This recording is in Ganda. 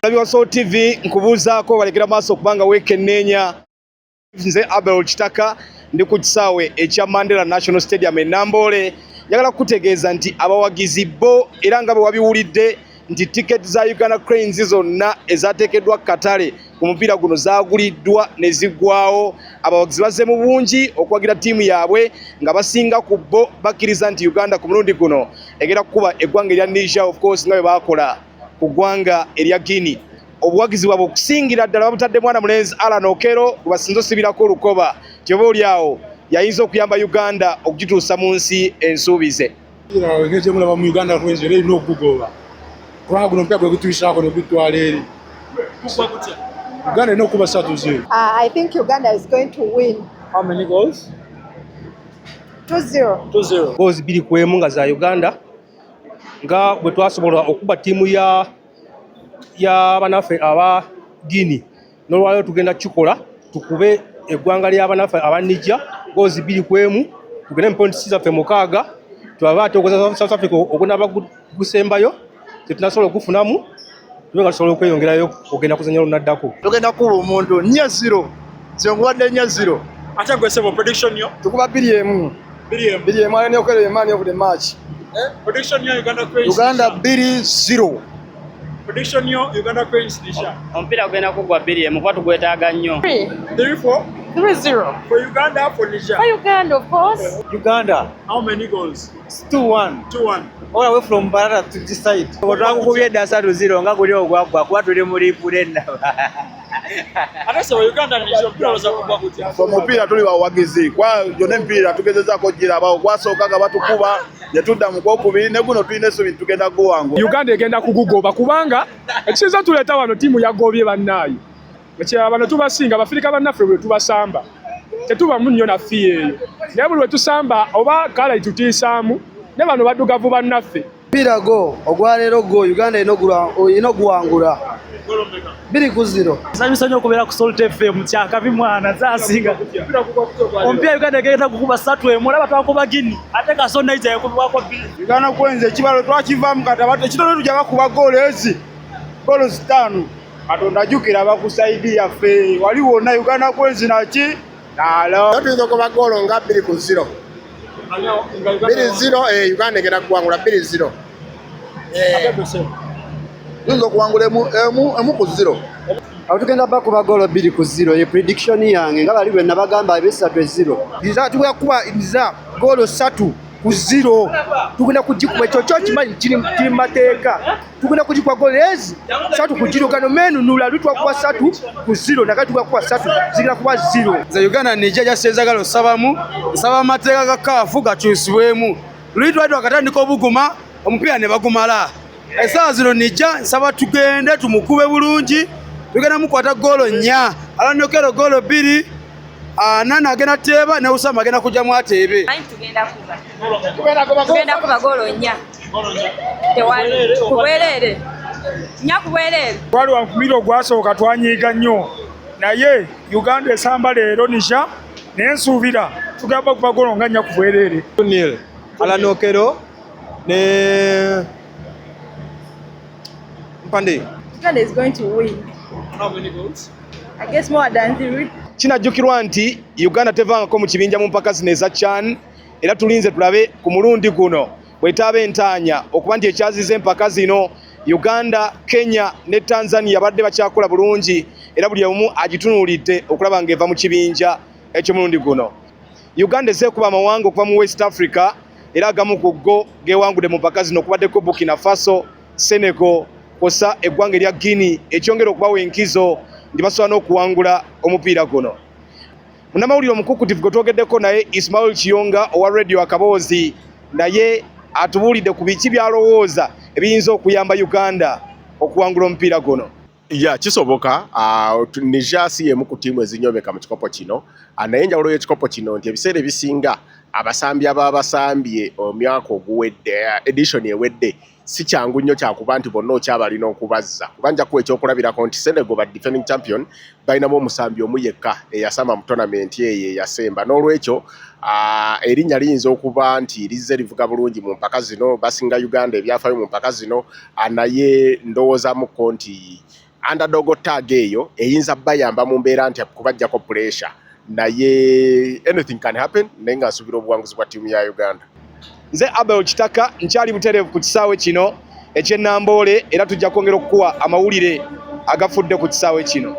Labiwaso TV nkubuuzaako balekera maaso kubanga weekennenya nze Abel Kitaka ndi ku kisaawe ekya Mandela National Stadium e Namboole. Njagala kutegeeza nti abawagizi bo era nga bwe wabiwulidde nti tiketi za Uganda Cranes zonna ezaateekeddwa katale ku mupiira guno zaaguliddwa ne ziggwawo. Abawagizi bazze mu bungi okuwagira ttiimu yaabwe nga basinga ku bo bakkiriza nti Uganda ku mulundi guno egenda kukuba eggwanga erya Niger, of course nga bwe baakola ku ggwanga erya Guinea. Obuwagizi bwabwe okusingira ddala babutadde mwana mulenzi Alan Okero basinza osibirako olukoba kyoba oli awo yayinza okuyamba Uganda okugituusa mu nsi ensuubize. Ngeze mulaba mu Uganda Cranes era erina okugoba kubanga guno mpya gwe gutuyisako ne gutwala eri. Uganda erina okuba 3-0. I think Uganda is going to win. How many goals? 2-0. 2-0. Goals 2-1 nga za Uganda nga bwe twasobola okuba ttiimu ya banaffe aba Guinea. N'olwaleero tugenda kikola tukube eggwanga ly'abanaffe aba Niger goals 2-1 tugende mu points zaffe 6 tulaba ate okoza South Africa okunaba gusembayo tetunasobola okufunamu tube nga tusobola okweyongerayo ogenda kuzanya lunaddako. Tugenda kuba omuntu 4-0 zengubadde 4-0 Ate gwe sebo prediction yo? tukuba 2-1 2-1 Okero man of the match. Prediction yo Uganda Cranes. Uganda 2-0. Prediction yo Uganda Cranes Nisha. Omupiira gwenda kugwa 2-1 kuba tugwetaaga nnyo. 3-4 3-0. for Uganda for Nisha. For Uganda, of course. Uganda How many goals? 2-1. 2-1. All away from Barara to this side. Twakukubye edda 3-0 nga guli ogwaggwa kuba tuli mu liipu lennaba. Ate sebo Uganda Nisha omupiira oza kugwa gutya? Omupiira tuli bawagizi kwa yonna empiira tugezezaako giraba ogwasooka nga batukuba ne tudda mu gwokubiri ne guno tulina essuubi tugenda guwangu. Uganda egenda kugugoba kubanga ekisinza tuleeta wano ttiimu yagobye bannaayo. Ekirala bano tubasinga Abafirika bannaffe bwe tubasamba tetubamu nnyo naffe eyo naye buli lwe tusamba oba kala itutiisaamu ne bano baddugavu bannaffe. Mpira go ogwaleero go Uganda inoguwangula 2-0. Nsanyusa nnyo okubeera ku Salt FM kyakabi mwana zaasinga. Omupiira Uganda egenda kukuba 3-1 olaba twakuba Guinea ate Kasonda ija yakubwako 2. Uganda Cranes ekibalo twakivaamu kati ekitono tujja kuba goal ezi goal 5 Katonda ajjukira abakusaidia yaffe wali wonna Uganda Cranes naki nalo tuyinza okuba goolo nga 2-0 2-0 Uganda egenda kuwangula 2-0 tuyinza okuwangula emu ku 0. Awo tugenda bakuba goal 2-0 ye prediction yange nga bali bwe nabagamba 3-0. tugenda kuba goal 3-0 tugenda kugikuba ekyo kyo kimanyi kiri mateeka tugenda kugikuba goal ezi 3-0 gano menu nula lutwakuba 3-0 nakati tugenda kuba 3 zigenda kuba 0. Ze Uganda Niger jasenzagala osabamu nsaba amateeka ga kaafu gakyusibwemu lwitwadde akatandika obuguma omupiira ne bagumala essaawa zino Niger nsaba tugende tumukube bulungi tugenda mukwata goolo 4 Alan Okero goolo 2 Nana agenda teeba ne Usama agenda kujjamu ateebe. Tugenda kuba goolo 4. Kubwerere. 4 kubwerere. Twali wankumira ogwasooka twanyiiga nnyo naye Uganda esamba leero Nisha naye nsuubira tugamba kuba goolo nga 4 ku bwereere. 2-0 Alan Okero ne Mpande. Uganda is going to win. How many goals? I guess more than 3. Kinajjukirwa nti Uganda tevangako mu kibinja mu mpaka zino eza CHAN era tulinze tulabe ku mulundi guno bwetaaba entaanya okuba nti ekyaziza empaka zino Uganda, Kenya ne Tanzania badde bakyakola bulungi era buli omu agitunuulidde okulaba ng'eva mu kibinja eky'omulundi guno. Uganda ezeekuba amawanga okuva mu West Africa era agamu ku go geewangudde mu mpaka zino okubaddeko Burkina Faso, Senegal kosa eggwanga erya Guinea ekyongera okubawa enkizo ndi basobola n'okuwangula omupiira guno. Munnamawulire omukukutivu gwe twogeddeko naye Ismail Kiyonga owa Radio Akaboozi naye atubuulidde ku biki byalowooza ebiyinza okuyamba Uganda okuwangula omupiira guno. Kisoboka Niger si y'emu ku ttiimu ezinyomeka mu kikopo kino naye enjawulo y'ekikopo kino nti ebiseera ebisinga abasambi ababasambye omyaka oguwedde edition ewedde si kyangu nnyo kyakuba nti bonna okyabalina okubazza kubanja kuwa ekyokulabirako nti Senegal ba defending champion balinamu omusambi omu yekka eyasamba mu tournament eyo eyasemba n'olwekyo erinnya liyinza okuba nti lizze livuga bulungi mu mpaka zino basinga Uganda ebyafaayo mu mpaka zino naye ndowoozamuko nti underdog tag eyo eyinza bayamba mu mbeera nti kubajjako pressure naye anything can happen naye nga asubira obuwanguzi bwa ttiimu ya Uganda. Nze Abel Kitaka nkyali butereevu ku kisaawe kino eky'Ennamboole era tujja kwongera okukuwa amawulire agafudde ku kisaawe kino.